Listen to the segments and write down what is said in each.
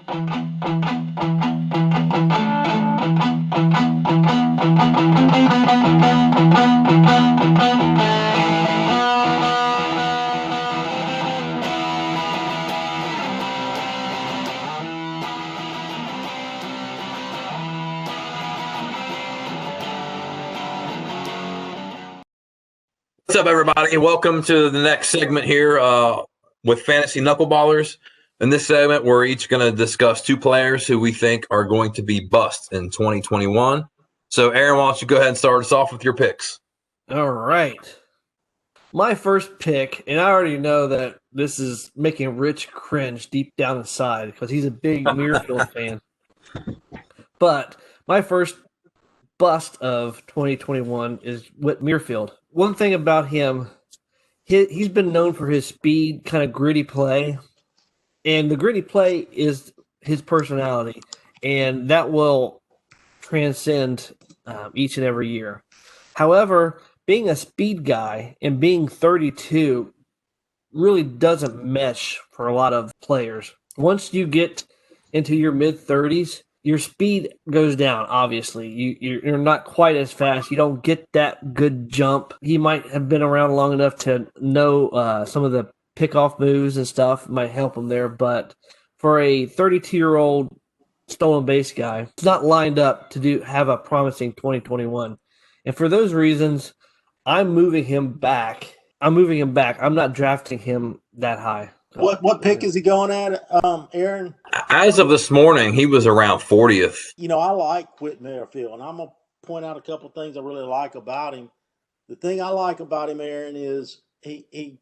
What's up, everybody? Welcome to the next segment here with Fantasy Knuckleballers. In this segment, we're each going to discuss two players who we think are going to be busts in 2021. So, Aaron, why don't you go ahead and start us off with your picks? All right. My first pick, and I already know that this is making Rich cringe deep down inside because he's a big Muirfield fan. But my first bust of 2021 is Whit Muirfield. One thing about him, he's been known for his speed, kind of gritty play. And the gritty play is his personality. And that will transcend each and every year. However, being a speed guy and being 32 really doesn't mesh for a lot of players. Once you get into your mid-30s, your speed goes down, obviously. You're not quite as fast. You don't get that good jump. He might have been around long enough to know some of the pick-off moves and stuff. Might help him there. But for a 32-year-old stolen base guy, it's not lined up to have a promising 2021. And for those reasons, I'm moving him back. I'm not drafting him that high. What pick is he going at, Aaron? As of this morning, he was around 40th. I like Whit Merrifield, and I'm going to point out a couple of things I really like about him. The thing I like about him, Aaron, is he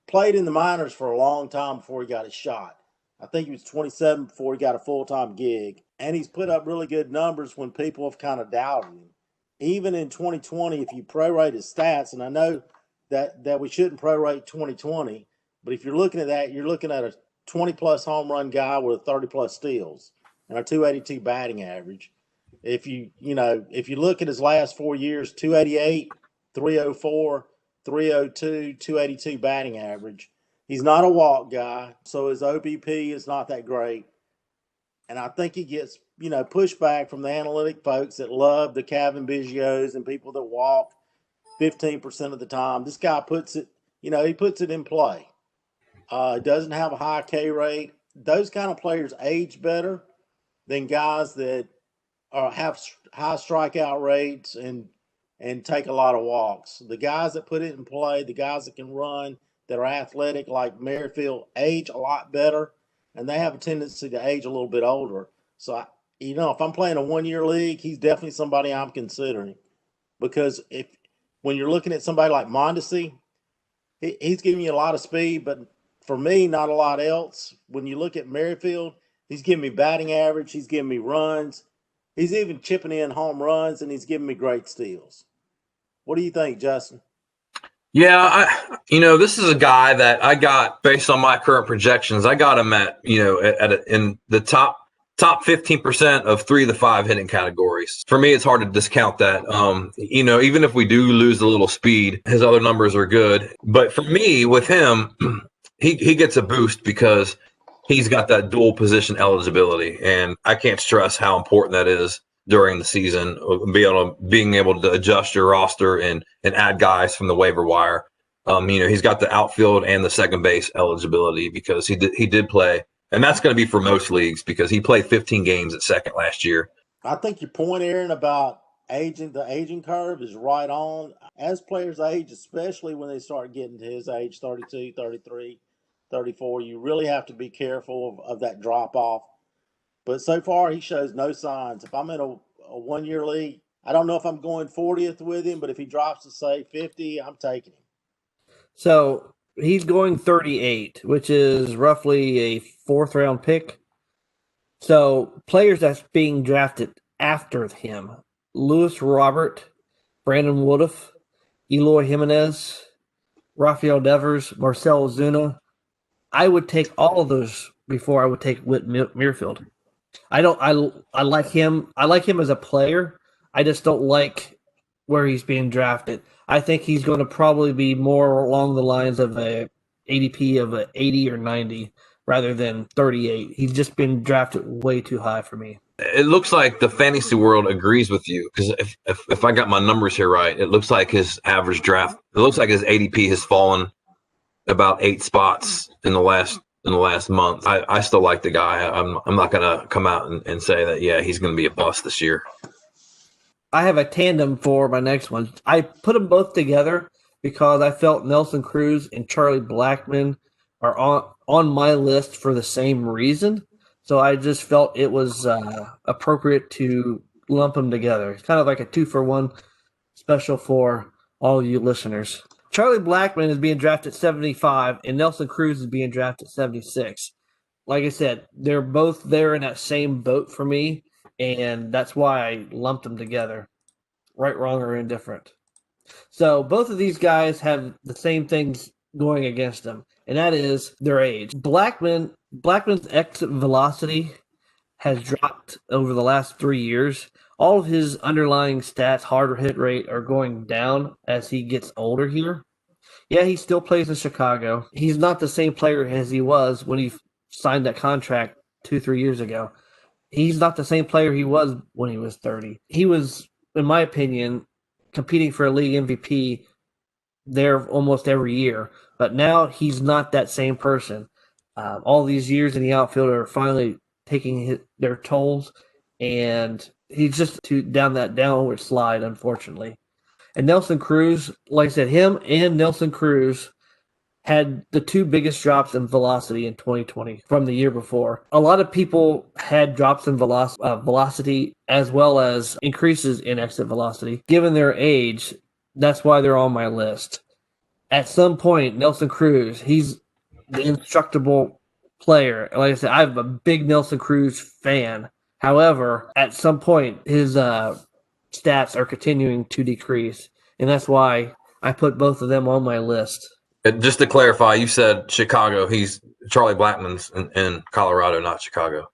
played in the minors for a long time before he got his shot. I think he was 27 before he got a full-time gig, and he's put up really good numbers when people have kind of doubted him. Even in 2020, if you prorate his stats, and I know that we shouldn't prorate 2020, but if you're looking at that, you're looking at a 20-plus home run guy with 30-plus steals and a 282 batting average. If you look at his last 4 years, 288, 304, 302, 282 batting average. He's not a walk guy, so his OBP is not that great. And I think he gets, pushback from the analytic folks that love the Kevin Biggios and people that walk 15% of the time. This guy puts it, he puts it in play. Doesn't have a high K rate. Those kind of players age better than guys that have high strikeout rates and take a lot of walks. The guys that put it in play, the guys that can run, that are athletic like Merrifield, age a lot better, and they have a tendency to age a little bit older. So, if I'm playing a one-year league, he's definitely somebody I'm considering. Because when you're looking at somebody like Mondesi, he's giving you a lot of speed, but for me, not a lot else. When you look at Merrifield, he's giving me batting average, he's giving me runs, he's even chipping in home runs, and he's giving me great steals. What do you think, Justin? Yeah, this is a guy that I got based on my current projections. I got him at, in the top 15% of 3 of the 5 hitting categories. For me, it's hard to discount that. Even if we do lose a little speed, his other numbers are good. But for me, with him, he gets a boost because he's got that dual position eligibility, and I can't stress how important that is during the season, being able to adjust your roster and add guys from the waiver wire. He's got the outfield and the second base eligibility because he did play, and that's going to be for most leagues because he played 15 games at second last year. I think your point, Aaron, about the aging curve is right on. As players age, especially when they start getting to his age, 32, 33, 34, you really have to be careful of that drop-off. But so far, he shows no signs. If I'm in a one-year league, I don't know if I'm going 40th with him, but if he drops to, say, 50, I'm taking him. So he's going 38, which is roughly a 4th-round pick. So players that's being drafted after him, Luis Robert, Brandon Woodruff, Eloy Jimenez, Rafael Devers, Marcell Ozuna. I would take all of those before I would take Whit Merrifield. I like him. I like him as a player. I just don't like where he's being drafted. I think he's going to probably be more along the lines of a ADP of a 80 or 90 rather than 38. He's just been drafted way too high for me. It looks like the fantasy world agrees with you because if I got my numbers here right, it looks like his average draft. It looks like his ADP has fallen about 8 spots in the last month. I still like the guy. I'm not gonna come out and say that he's gonna be a bust this year. I have a tandem for my next one. I put them both together because I felt Nelson Cruz and Charlie Blackmon are on my list for the same reason. So I just felt it was appropriate to lump them together. It's kind of like a 2-for-1 special for all you listeners. Charlie Blackmon is being drafted 75, and Nelson Cruz is being drafted 76. Like I said, they're both there in that same boat for me, and that's why I lumped them together. Right, wrong, or indifferent. So both of these guys have the same things going against them, and that is their age. Blackman's exit velocity has dropped over the last 3 years. All of his underlying stats, hard hit rate, are going down as he gets older here. Yeah, he still plays in Chicago. He's not the same player as he was when he signed that contract 2-3 years ago. He's not the same player he was when he was 30. He was, in my opinion, competing for a league MVP there almost every year. But now he's not that same person. All these years in the outfield are finally taking their tolls, and he's just down that downward slide, unfortunately. And Nelson Cruz, like I said, him and Nelson Cruz had the 2 biggest drops in velocity in 2020 from the year before. A lot of people had drops in velocity as well as increases in exit velocity. Given their age, that's why they're on my list. At some point, Nelson Cruz, he's the indestructible player. Like I said, I'm a big Nelson Cruz fan. However, at some point, his stats are continuing to decrease, and that's why I put both of them on my list. Just to clarify, you said Chicago. He's Charlie Blackmon's in Colorado, not Chicago.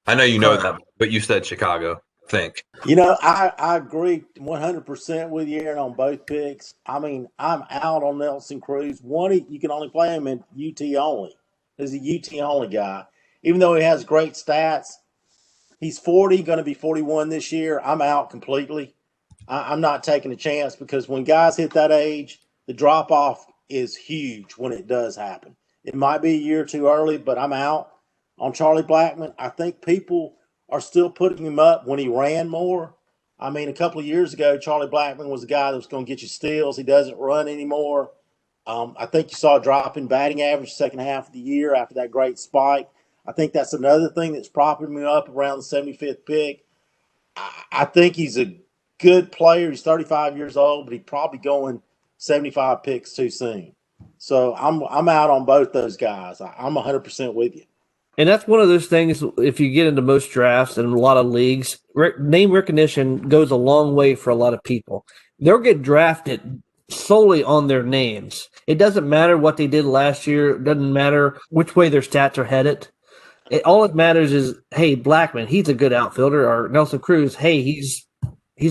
I know you know that, but you said Chicago. I think. I agree 100% with you, Aaron, on both picks. I mean, I'm out on Nelson Cruz. You can only play him in UT only. He's a UT only guy. Even though he has great stats, he's 40, going to be 41 this year. I'm out completely. I'm not taking a chance because when guys hit that age, the drop-off is huge when it does happen. It might be a year too early, but I'm out on Charlie Blackmon. I think people are still putting him up when he ran more. I mean, a couple of years ago, Charlie Blackmon was the guy that was going to get you steals. He doesn't run anymore. I think you saw a drop in batting average second half of the year after that great spike. I think that's another thing that's propping me up around the 75th pick. I think he's a good player. He's 35 years old, but he's probably going 75 picks too soon. So I'm out on both those guys. I'm 100% with you. And that's one of those things, if you get into most drafts and a lot of leagues, name recognition goes a long way for a lot of people. They'll get drafted solely on their names. It doesn't matter what they did last year. It doesn't matter which way their stats are headed. All it matters is, hey, Blackmon, he's a good outfielder, or Nelson Cruz, hey, he's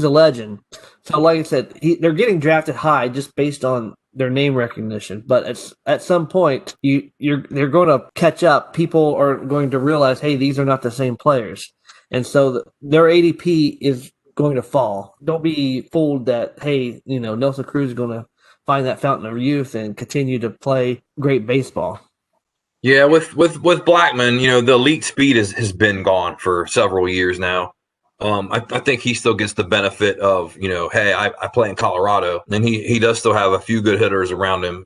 a legend. So like I said, they're getting drafted high just based on their name recognition. But at some point, they're going to catch up. People are going to realize, hey, these are not the same players. And so their ADP is going to fall. Don't be fooled that, hey, Nelson Cruz is going to find that fountain of youth and continue to play great baseball. Yeah, with Blackmon, the elite speed has been gone for several years now. I think he still gets the benefit of, hey, I play in Colorado, and he does still have a few good hitters around him,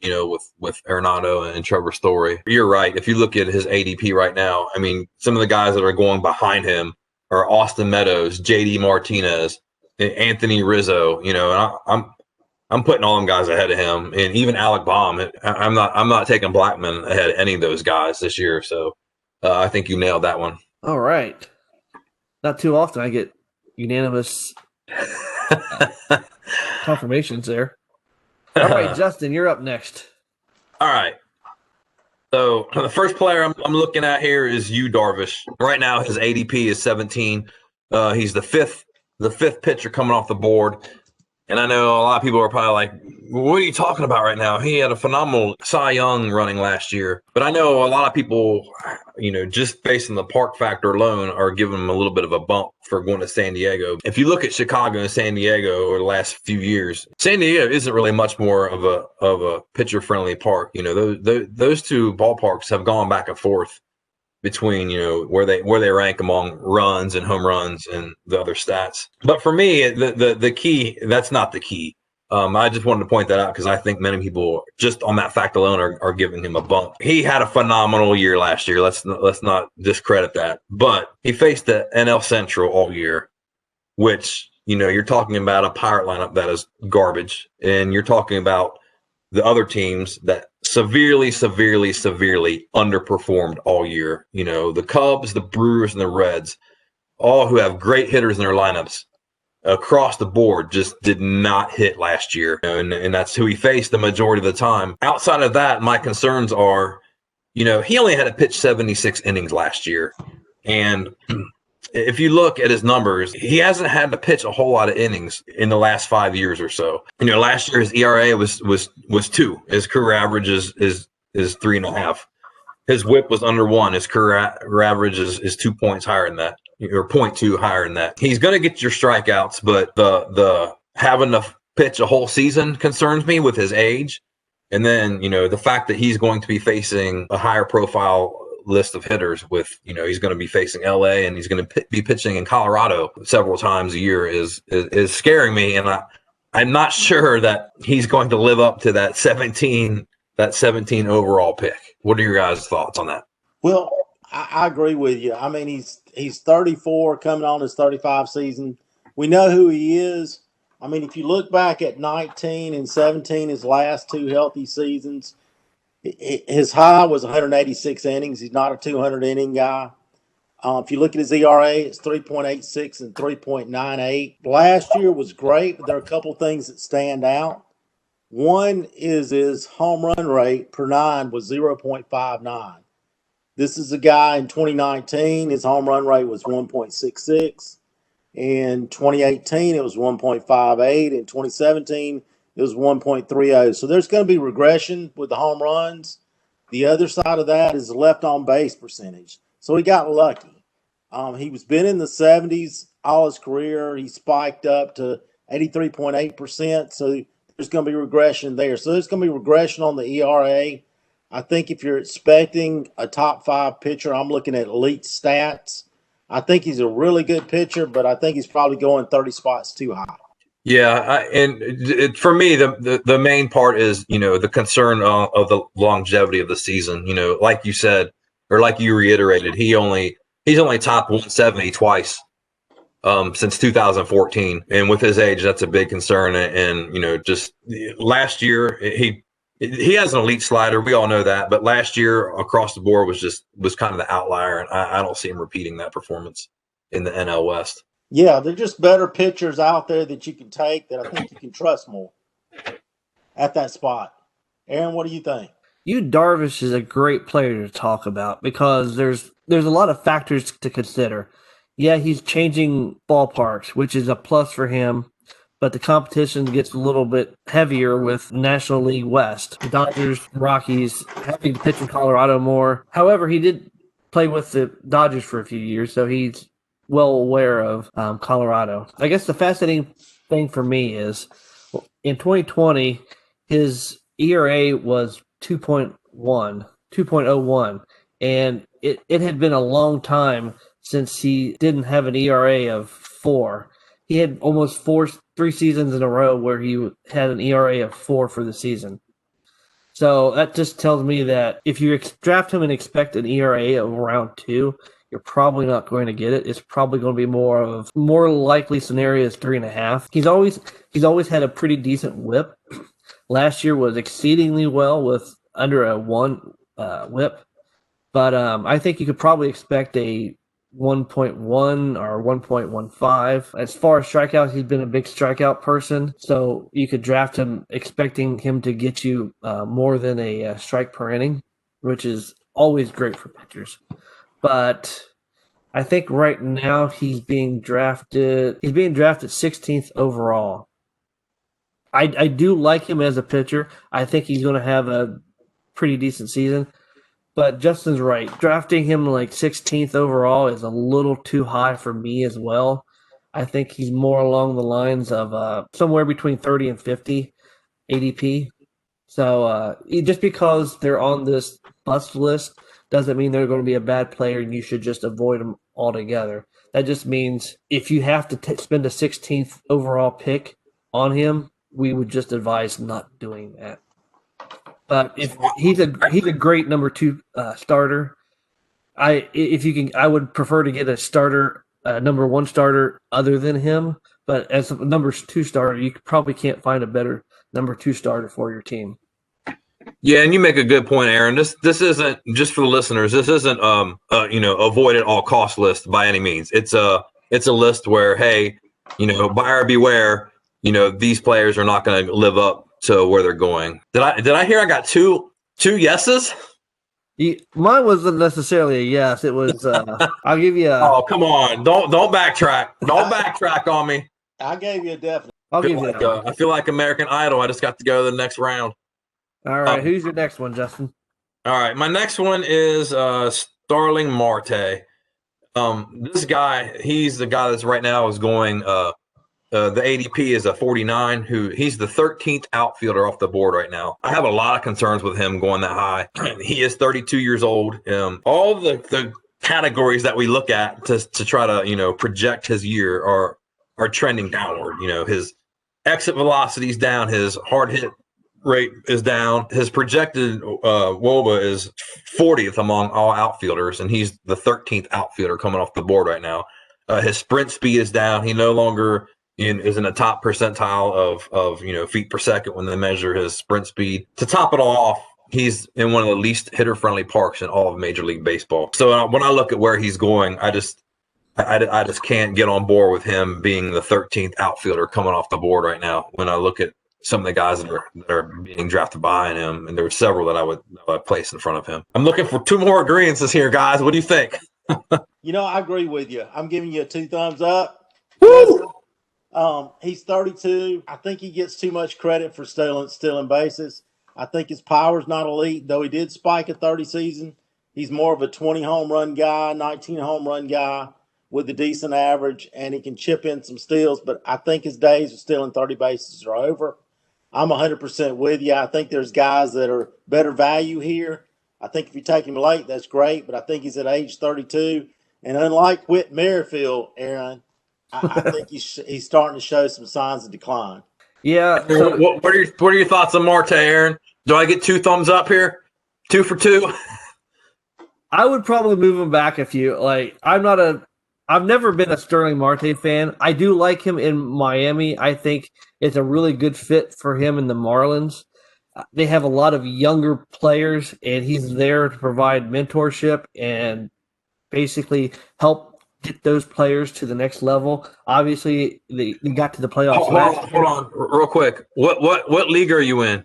with Arenado and Trevor Story. You're right. If you look at his ADP right now, I mean, some of the guys that are going behind him are Austin Meadows, JD Martinez, Anthony Rizzo, and I'm putting all them guys ahead of him, and even Alec Baum. I'm not taking Blackmon ahead of any of those guys this year. So I think you nailed that one. All right. Not too often I get unanimous confirmations there. All right, Justin, you're up next. All right. So the first player I'm looking at here is Yu Darvish. Right now, his ADP is 17. He's the fifth pitcher coming off the board, And I know a lot of people are probably like, what are you talking about right now? He had a phenomenal Cy Young running last year. But I know a lot of people, just based on the park factor alone, are giving him a little bit of a bump for going to San Diego. If you look at Chicago and San Diego over the last few years, San Diego isn't really much more of a pitcher-friendly park. Those two ballparks have gone back and forth between where they rank among runs and home runs and the other stats. But for me, the key, that's not the key. I just wanted to point that out because I think many people just on that fact alone are giving him a bump. He had a phenomenal year last year. Let's not discredit that. But he faced the NL Central all year, which you're talking about a Pirate lineup that is garbage, and you're talking about the other teams that severely underperformed all year. The Cubs, the Brewers, and the Reds, all who have great hitters in their lineups across the board, just did not hit last year. And that's who he faced the majority of the time. Outside of that, my concerns are, he only had to pitch 76 innings last year. And if you look at his numbers, he hasn't had to pitch a whole lot of innings in the last 5 years or so. Last year his ERA was 2. His career average is 3.5. His WHIP was under 1. His career average is 2 points higher than that, or 0.2 higher than that. He's going to get your strikeouts, but the having to pitch a whole season concerns me with his age. And then, the fact that he's going to be facing a higher profile list of hitters with, he's going to be facing LA and he's going to be pitching in Colorado several times a year is scaring me. And I'm not sure that he's going to live up to that 17 overall pick. What are your guys' thoughts on that? Well, I agree with you. I mean, he's 34, coming on his 35 season. We know who he is. I mean, if you look back at 19 and 17, his last 2 healthy seasons, his high was 186 innings. He's not a 200 inning guy. If you look at his ERA, it's 3.86 and 3.98. Last year was great, but there are a couple things that stand out. One is his home run rate per 9 was 0.59. This is a guy in 2019, his home run rate was 1.66. In 2018, it was 1.58. In 2017, it was 1.30. So there's going to be regression with the home runs. The other side of that is the left on base percentage. So he got lucky. He was been in the 70s all his career. He spiked up to 83.8%. So there's going to be regression there. So there's going to be regression on the ERA. I think if you're expecting a top 5 pitcher, I'm looking at elite stats. I think he's a really good pitcher, but I think he's probably going 30 spots too high. Yeah, for me, the main part is, the concern of the longevity of the season. Like you said, or like you reiterated, he's only topped 170 twice since 2014, and with his age, that's a big concern. And just last year, he has an elite slider. We all know that, but last year across the board was kind of the outlier, and I don't see him repeating that performance in the NL West. Yeah, they're just better pitchers out there that you can take that I think you can trust more at that spot. Aaron, what do you think? Yu Darvish is a great player to talk about because there's a lot of factors to consider. Yeah, he's changing ballparks, which is a plus for him, but the competition gets a little bit heavier with National League West. The Dodgers, Rockies, having to pitch in Colorado more. However, he did play with the Dodgers for a few years, so he's well aware of Colorado. I guess the fascinating thing for me is in 2020, his ERA was 2.01, and it had been a long time since he didn't have an ERA of 4. He had almost 3 seasons in a row where he had an ERA of 4 for the season. So that just tells me that if you draft him and expect an ERA of around 2, you're probably not going to get it. It's probably going to be more likely scenario is 3.5. He's always had a pretty decent WHIP. Last year was exceedingly well with under a 1 WHIP, but I think you could probably expect a 1.1 or 1.15. As far as strikeouts, he's been a big strikeout person, so you could draft him expecting him to get you more than a strike per inning, which is always great for pitchers. But I think right now he's being drafted 16th overall. I do like him as a pitcher. I think he's going to have a pretty decent season. But Justin's right. Drafting him like 16th overall is a little too high for me as well. I think he's more along the lines of somewhere between 30 and 50 ADP. So just because they're on this bust list doesn't mean they're going to be a bad player and you should just avoid them altogether. That just means if you have to spend a 16th overall pick on him, we would just advise not doing that. But if he's a great number 2 starter. I would prefer to get a starter, number 1 starter other than him. But as a number 2 starter, you probably can't find a better number 2 starter for your team. Yeah, and you make a good point, Aaron. This isn't just for the listeners. This isn't avoid at all cost list by any means. It's a list where, hey, buyer beware. These players are not going to live up to where they're going. Did I hear I got two yeses? Mine wasn't necessarily a yes. It was. I'll give you a. Oh, come on! Don't backtrack. Don't backtrack on me. I gave you a definite. I'll give you that. I feel like American Idol. I just got to go to the next round. All right, who's your next one, Justin? All right, my next one is Starling Marte. This guy, he's the guy that's right now is going. The ADP is a 49. He's the 13th outfielder off the board right now. I have a lot of concerns with him going that high. He is 32 years old. All the categories that we look at to try to project his year are trending downward. His exit velocity is down. His hard hit rate is down. His projected WOBA is 40th among all outfielders, and he's the 13th outfielder coming off the board right now. His sprint speed is down. He no longer is in the top percentile of feet per second when they measure his sprint speed. To top it all off, he's in one of the least hitter-friendly parks in all of Major League Baseball. So when I look at where he's going, I just can't get on board with him being the 13th outfielder coming off the board right now. When I look at some of the guys that are being drafted behind him, and there are several that I would place in front of him. I'm looking for 2 more agreements here, guys. What do you think? I agree with you. I'm giving you a 2 thumbs up. Woo! He's 32. I think he gets too much credit for stealing bases. I think his power's not elite, though he did spike a 30 season. He's more of a 20 home run guy, 19 home run guy with a decent average, and he can chip in some steals. But I think his days of stealing 30 bases are over. I'm 100% with you. I think there's guys that are better value here. I think if you take him late, that's great, but I think he's at age 32. And unlike Whit Merrifield, Aaron, I think he's starting to show some signs of decline. Yeah. So, what are your thoughts on Marte, Aaron? Do I get 2 thumbs up here? 2 for 2? I would probably move him back a few. I've never been a Starling Marte fan. I do like him in Miami. I think it's a really good fit for him in the Marlins. They have a lot of younger players, and he's there to provide mentorship and basically help get those players to the next level. Obviously, they got to the playoffs. Hold on, real quick. What league are you in?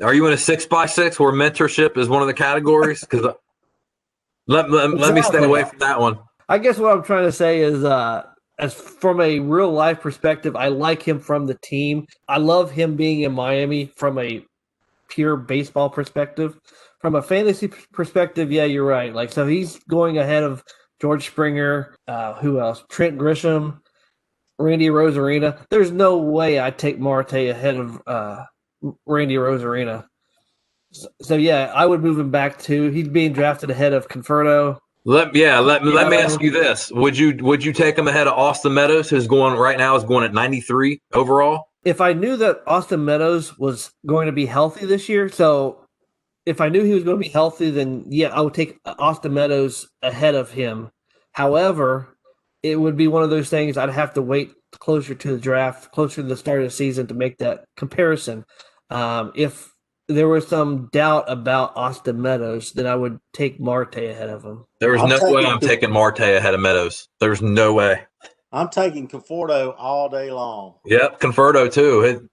Are you in a 6x6 where mentorship is one of the categories? Because let me stay away from that one. I guess what I'm trying to say is, as from a real life perspective, I like him from the team. I love him being in Miami from a pure baseball perspective. From a fantasy perspective, yeah, you're right. So he's going ahead of George Springer. Who else? Trent Grisham, Randy Rosarina. There's no way I'd take Marte ahead of Randy Rosarina. So yeah, I would move him back too. He's being drafted ahead of Conforto. Let me ask you this: Would you take him ahead of Austin Meadows, who's going right now is going at 93 overall? If I knew that Austin Meadows was going to be healthy this year, so if I knew he was going to be healthy, then yeah, I would take Austin Meadows ahead of him. However, it would be one of those things I'd have to wait closer to the draft, closer to the start of the season to make that comparison. If there was some doubt about Austin Meadows, then I would take Marte ahead of him. There's no way I'm taking Marte ahead of Meadows. There's no way. I'm taking Conforto all day long. Yep, Conforto too.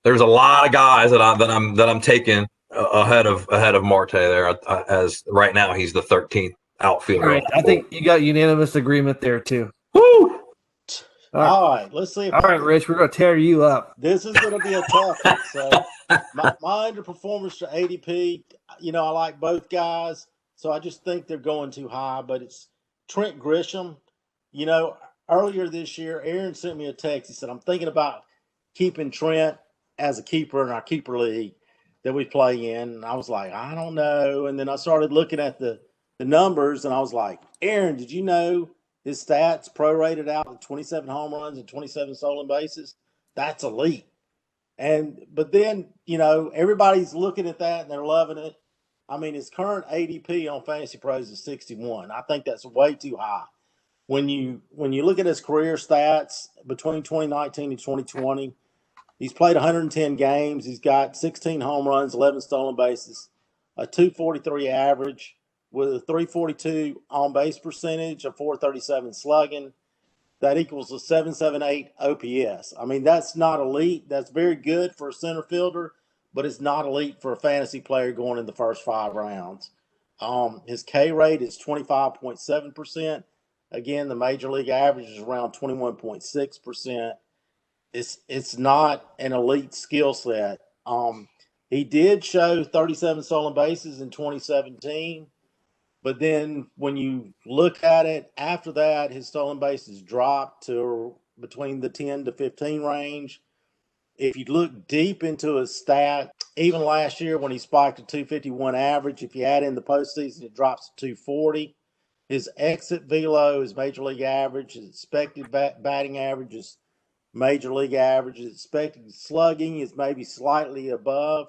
There's a lot of guys that I'm taking ahead of Marte there. As right now, he's the 13th outfielder. All right, I think you got unanimous agreement there too. Woo! All right, let's see if All right, Rich, we're going to tear you up. this is going to be a tough one. So my underperformance to ADP, I like both guys, so I just think they're going too high. But it's Trent Grisham. You know, earlier this year, Aaron sent me a text. He said, "I'm thinking about keeping Trent as a keeper in our keeper league that we play in." And I was like, I don't know. And then I started looking at the numbers, and I was like, Aaron, did you know his stats prorated out at 27 home runs and 27 stolen bases? That's elite. But then, everybody's looking at that and they're loving it. I mean, his current ADP on Fantasy Pros is 61. I think that's way too high. When you look at his career stats between 2019 and 2020, he's played 110 games. He's got 16 home runs, 11 stolen bases, a 243 average with a 342 on base percentage, a 437 slugging. That equals a 778 OPS. I mean, that's not elite. That's very good for a center fielder, but it's not elite for a fantasy player going in the first 5 rounds. His K rate is 25.7%. Again, the major league average is around 21.6%. It's not an elite skill set. He did show 37 stolen bases in 2017. But then when you look at it, after that, his stolen bases dropped to between the 10 to 15 range. If you look deep into his stat, even last year when he spiked a 251 average, if you add in the postseason, it drops to 240. His exit velo is major league average. His expected batting average is major league average. His expected slugging is maybe slightly above.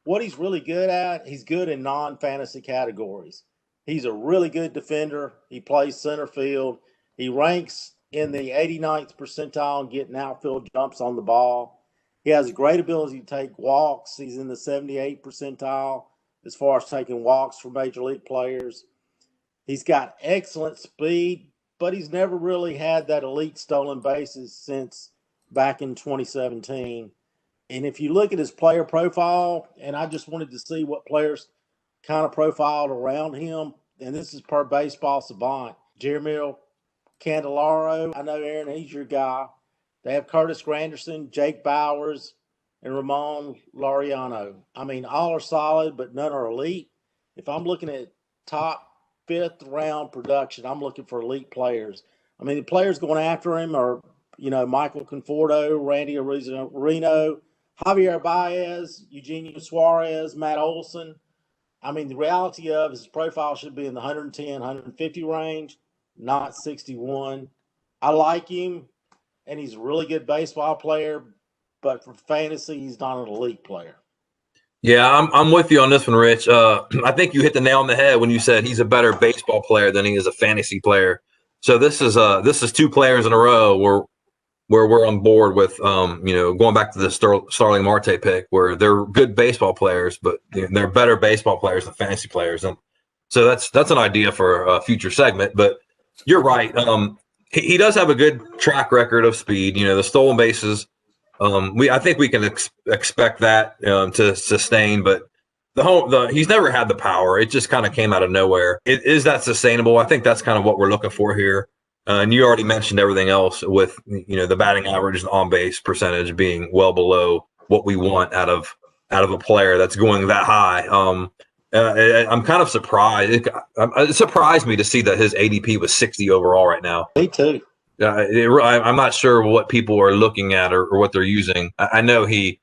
What he's really good at, he's good in non-fantasy categories. He's a really good defender. He plays center field. He ranks in the 89th percentile in getting outfield jumps on the ball. He has a great ability to take walks. He's in the 78th percentile as far as taking walks for major league players. He's got excellent speed, but he's never really had that elite stolen bases since back in 2017. And if you look at his player profile, and I just wanted to see what players kind of profiled around him, and this is per Baseball Savant. Jeremy Candelaro, I know, Aaron, he's your guy. They have Curtis Granderson, Jake Bowers, and Ramon Laureano. I mean, all are solid, but none are elite. If I'm looking at top 5th-round production, I'm looking for elite players. I mean, the players going after him are, Michael Conforto, Randy Arozareno, Javier Baez, Eugenio Suarez, Matt Olson. I mean, the reality of his profile should be in the 110, 150 range, not 61. I like him, and he's a really good baseball player, but for fantasy, he's not an elite player. Yeah, I'm with you on this one, Rich. I think you hit the nail on the head when you said he's a better baseball player than he is a fantasy player. So this is 2 players in a row where we're on board with, going back to the Starling Marte pick, where they're good baseball players, but they're better baseball players than fantasy players. And so that's an idea for a future segment. But you're right. He does have a good track record of speed. The stolen bases. I think we can expect that to sustain, but he's never had the power. It just kind of came out of nowhere. Is that sustainable? I think that's kind of what we're looking for here. And you already mentioned everything else with the batting average and on base percentage being well below what we want out of a player that's going that high. I'm kind of surprised. It surprised me to see that his ADP was 60 overall right now. Me too. I'm not sure what people are looking at or what they're using. I know he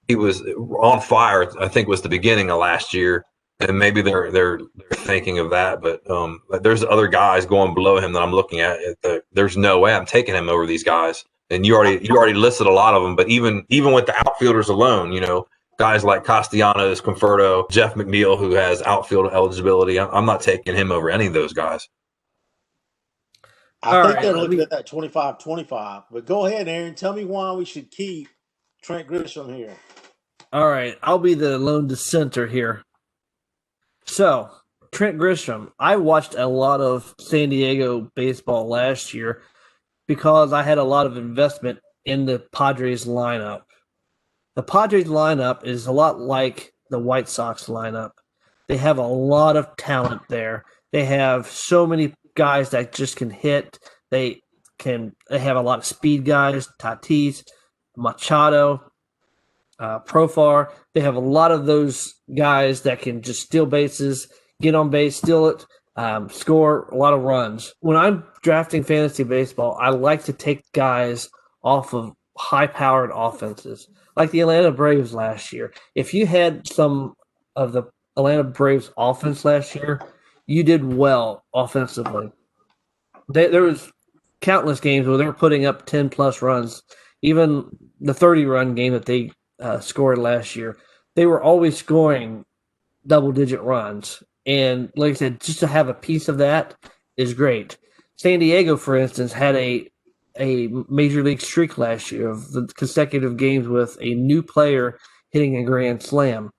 was on fire. I think was the beginning of last year. And maybe they're thinking of that, but there's other guys going below him that I'm looking at. There's no way I'm taking him over these guys. And you already listed a lot of them, but even with the outfielders alone, guys like Castellanos, Conforto, Jeff McNeil, who has outfield eligibility, I'm not taking him over any of those guys. I think they're looking at that 25-25. But go ahead, Aaron. Tell me why we should keep Trent Grisham here. All right, I'll be the lone dissenter here. So, Trent Grisham, I watched a lot of San Diego baseball last year because I had a lot of investment in the Padres lineup. The Padres lineup is a lot like the White Sox lineup. They have a lot of talent there. They have so many guys that just can hit. They they have a lot of speed guys, Tatis, Machado, Profar. They have a lot of those guys that can just steal bases, get on base, steal it, score a lot of runs. When I'm drafting fantasy baseball, I like to take guys off of high-powered offenses, like the Atlanta Braves last year. If you had some of the Atlanta Braves offense last year, you did well offensively. There was countless games where they were putting up 10-plus runs. Even the 30-run game that they scored last year, they were always scoring double-digit runs. And like I said, just to have a piece of that is great. San Diego, for instance, had a major league streak last year of the consecutive games with a new player hitting a grand slam.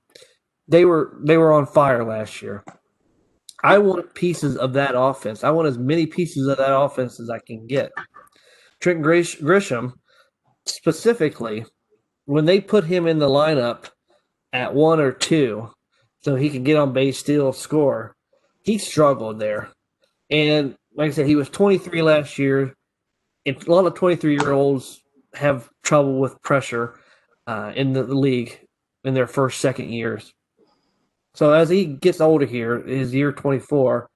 They were on fire last year. I want pieces of that offense. I want as many pieces of that offense as I can get. Trent Grisham, specifically, when they put him in the lineup at 1 or 2, so he could get on base, steal, score, he struggled there. And like I said, he was 23 last year. And a lot of 23-year-olds have trouble with pressure in the league in their first, second years. So as he gets older here, his year 24,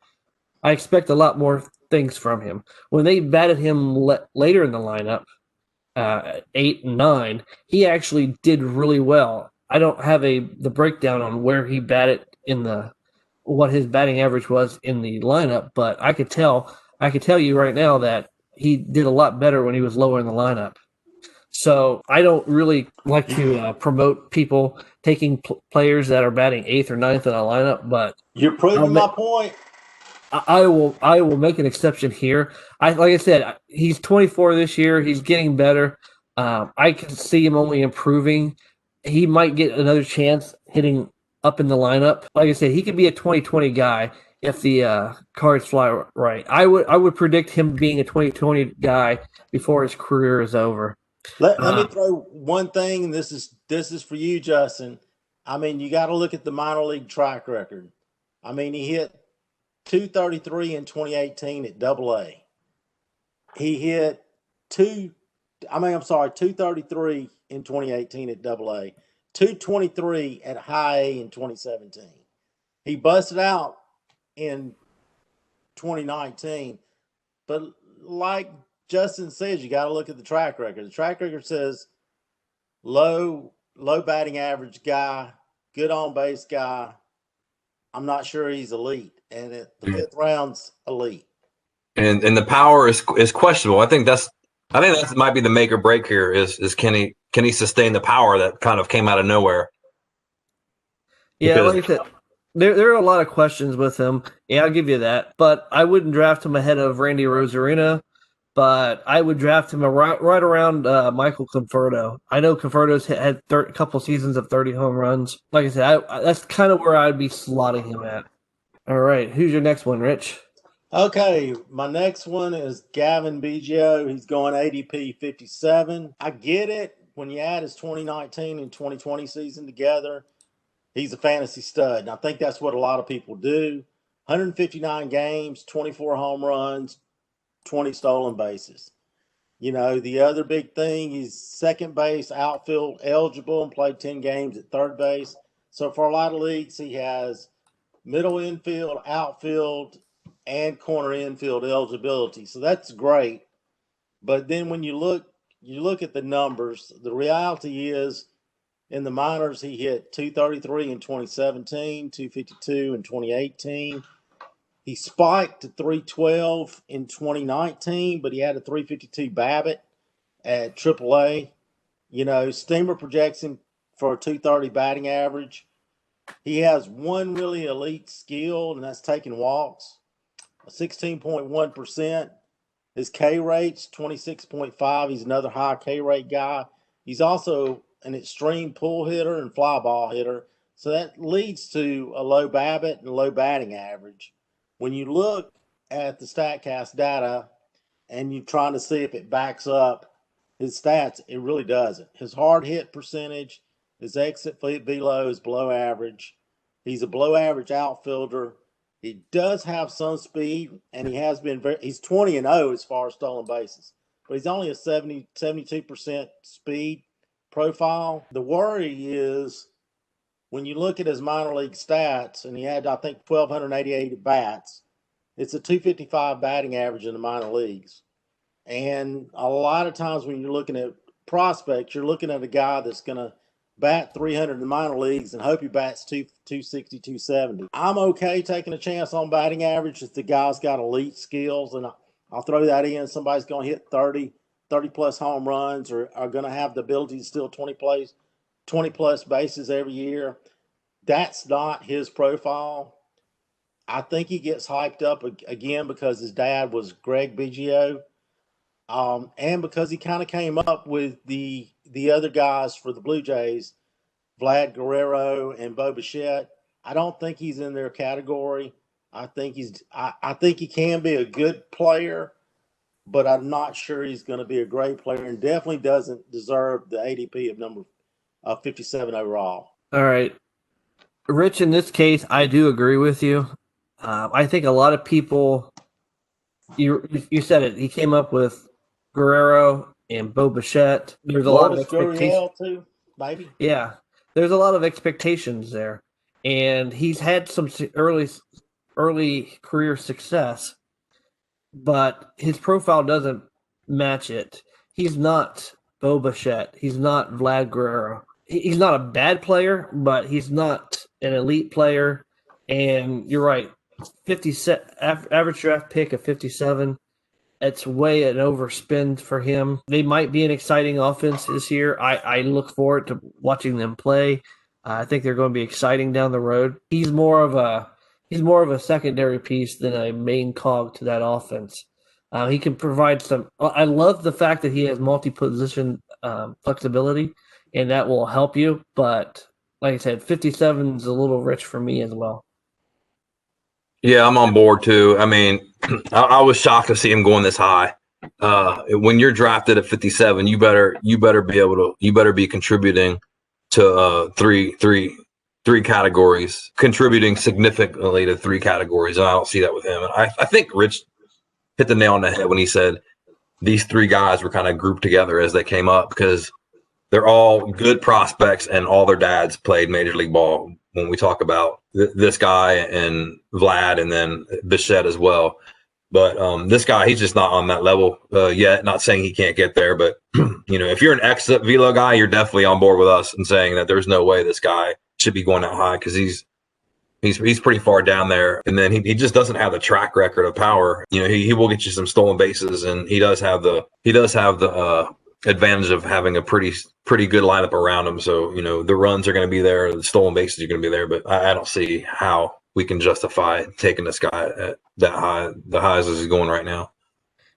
I expect a lot more things from him. When they batted him later in the lineup, 8 and 9, he actually did really well. I don't have the breakdown on where he batted in what his batting average was in the lineup, but I could tell you right now that he did a lot better when he was lower in the lineup. So I don't really like to promote people taking players that are batting 8th or 9th in a lineup, but You're proving my point. I will make an exception here. Like I said, he's 24 this year. He's getting better. I can see him only improving. He might get another chance hitting up in the lineup. Like I said, he could be a 2020 guy if the cards fly right. I would predict him being a 2020 guy before his career is over. Let me throw one thing, and this is for you, Justin. I mean, you got to look at the minor league track record. I mean, he hit 233 in 2018 at Double-A. He hit 233 in 2018 at Double-A. 223 at High A in 2017. He busted out in 2019, but like Justin says, you got to look at the track record. The track record says low batting average guy, good on base guy. I'm not sure he's elite, and the 5th round's elite. And the power is questionable. I think that might be the make or break here. Is can he sustain the power that kind of came out of nowhere? Yeah, like I said, there are a lot of questions with him. Yeah, I'll give you that. But I wouldn't draft him ahead of Randy Rosarina. But I would draft him right around Michael Conforto. I know Conforto's had a couple seasons of 30 home runs. Like I said, that's kind of where I'd be slotting him at. All right, who's your next one, Rich? Okay, my next one is Gavin Biggio. He's going ADP 57. I get it. When you add his 2019 and 2020 season together, he's a fantasy stud. And I think that's what a lot of people do. 159 games, 24 home runs, 20 stolen bases. You know, the other big thing is second base, outfield eligible, and played 10 games at third base. So for a lot of leagues, he has middle infield, outfield, and corner infield eligibility. So that's great. But then when you look at the numbers, the reality is in the minors, he hit 233 in 2017, 252 in 2018. He spiked to 312 in 2019, but he had a 352 BABIP at AAA. You know, Steamer projects him for a 230 batting average. He has one really elite skill, and that's taking walks, 16.1%. His K rate's 26.5. He's another high K rate guy. He's also an extreme pull hitter and fly ball hitter. So that leads to a low BABIP and low batting average. When you look at the StatCast data and you're trying to see if it backs up his stats, it really doesn't. His hard hit percentage, his exit velo is below average. He's a below average outfielder. He does have some speed, and he has been he's 20-0 as far as stolen bases, but he's only a 72% speed profile. The worry is when you look at his minor league stats, and he had, I think, 1,288 at bats, it's a 255 batting average in the minor leagues. And a lot of times when you're looking at prospects, you're looking at a guy that's going to bat 300 in the minor leagues and hope he bats 260, 270. I'm okay taking a chance on batting average if the guy's got elite skills, and I'll throw that in. Somebody's going to hit 30 plus home runs, or are going to have the ability to steal 20 plus bases every year. That's not his profile. I think he gets hyped up again because his dad was Greg Biggio. And because he kind of came up with the other guys for the Blue Jays, Vlad Guerrero and Bo Bichette. I don't think he's in their category. I think I think he can be a good player, but I'm not sure he's going to be a great player, and definitely doesn't deserve the ADP of number 57 overall. All right, Rich. In this case, I do agree with you. I think a lot of people. You said it. He came up with Guerrero and Bo Bichette. There's a lot of expectations too, maybe. Yeah, there's a lot of expectations there, and he's had some early career success, but his profile doesn't match it. He's not Bo Bichette. He's not Vlad Guerrero. He's not a bad player, but he's not an elite player. And you're right, average draft pick of 57. It's way an overspend for him. They might be an exciting offense this year. I look forward to watching them play. I think they're going to be exciting down the road. He's more of a secondary piece than a main cog to that offense. He can provide some. I love the fact that he has multi-position flexibility, and that will help you. But like I said, 57 is a little rich for me as well. Yeah, I'm on board too. I mean, I was shocked to see him going this high. When you're drafted at 57, you better be contributing to three categories, contributing significantly to three categories, and I don't see that with him. And I think Rich hit the nail on the head when he said these three guys were kind of grouped together as they came up because they're all good prospects and all their dads played Major League Ball. When we talk about this guy and Vlad and then Bichette as well. But this guy, he's just not on that level yet. Not saying he can't get there, but if you're an ex-Velo guy, you're definitely on board with us and saying that there's no way this guy should be going that high because he's pretty far down there. And then he just doesn't have the track record of power. He will get you some stolen bases, and he does have the advantage of having a pretty good lineup around him. So, the runs are going to be there, the stolen bases are going to be there, but I don't see how we can justify taking this guy at that high, the highs as he's going right now.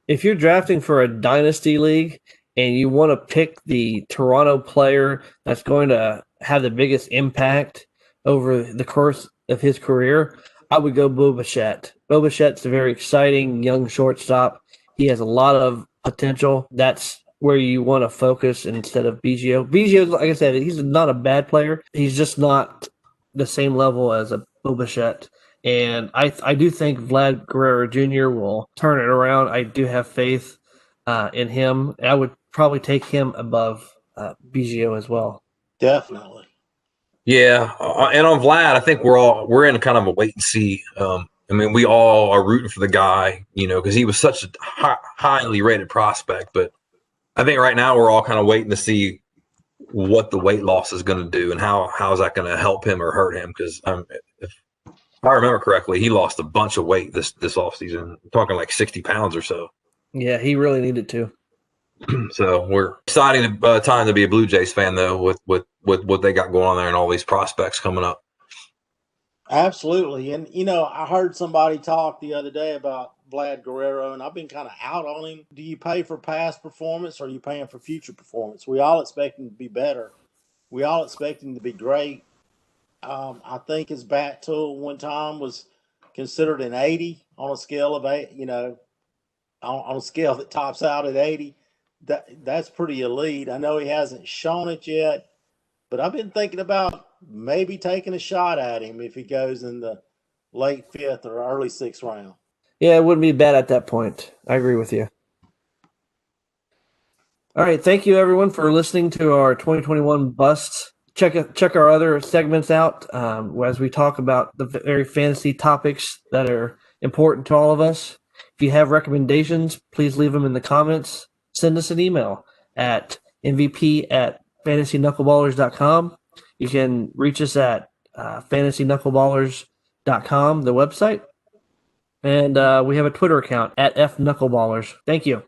If you're drafting for a dynasty league and you want to pick the Toronto player that's going to have the biggest impact over the course of his career, I would go Bo Bichette. Bo Bichette's a very exciting young shortstop. He has a lot of potential. That's where you want to focus instead of Biggio. Biggio, like I said, he's not a bad player. He's just not the same level as a Bo Bichette. And I do think Vlad Guerrero Jr. will turn it around. I do have faith in him. I would probably take him above Biggio as well. Definitely. Yeah, and on Vlad, I think we're in kind of a wait and see. We all are rooting for the guy, because he was such a highly rated prospect. But I think right now we're all kind of waiting to see what the weight loss is going to do and how is that going to help him or hurt him. Because if I remember correctly, he lost a bunch of weight this offseason. I'm talking like 60 pounds or so. Yeah, he really needed to. So we're exciting time to be a Blue Jays fan, though, with what they got going on there and all these prospects coming up. Absolutely. And, I heard somebody talk the other day about Vlad Guerrero, and I've been kind of out on him. Do you pay for past performance or are you paying for future performance? We all expect him to be better. We all expect him to be great. I think his bat tool one time was considered an 80 on a scale of 8, on a scale that tops out at 80. That's pretty elite. I know he hasn't shown it yet, but I've been thinking about maybe taking a shot at him if he goes in the late 5th or early 6th round. Yeah, it wouldn't be bad at that point. I agree with you. All right, thank you everyone for listening to our 2021 busts. Check our other segments out as we talk about the very fantasy topics that are important to all of us. If you have recommendations, please leave them in the comments. Send us an email at mvp@fantasyknuckleballers.com. You can reach us at fantasyknuckleballers.com, the website. And we have a Twitter account at fknuckleballers. Thank you.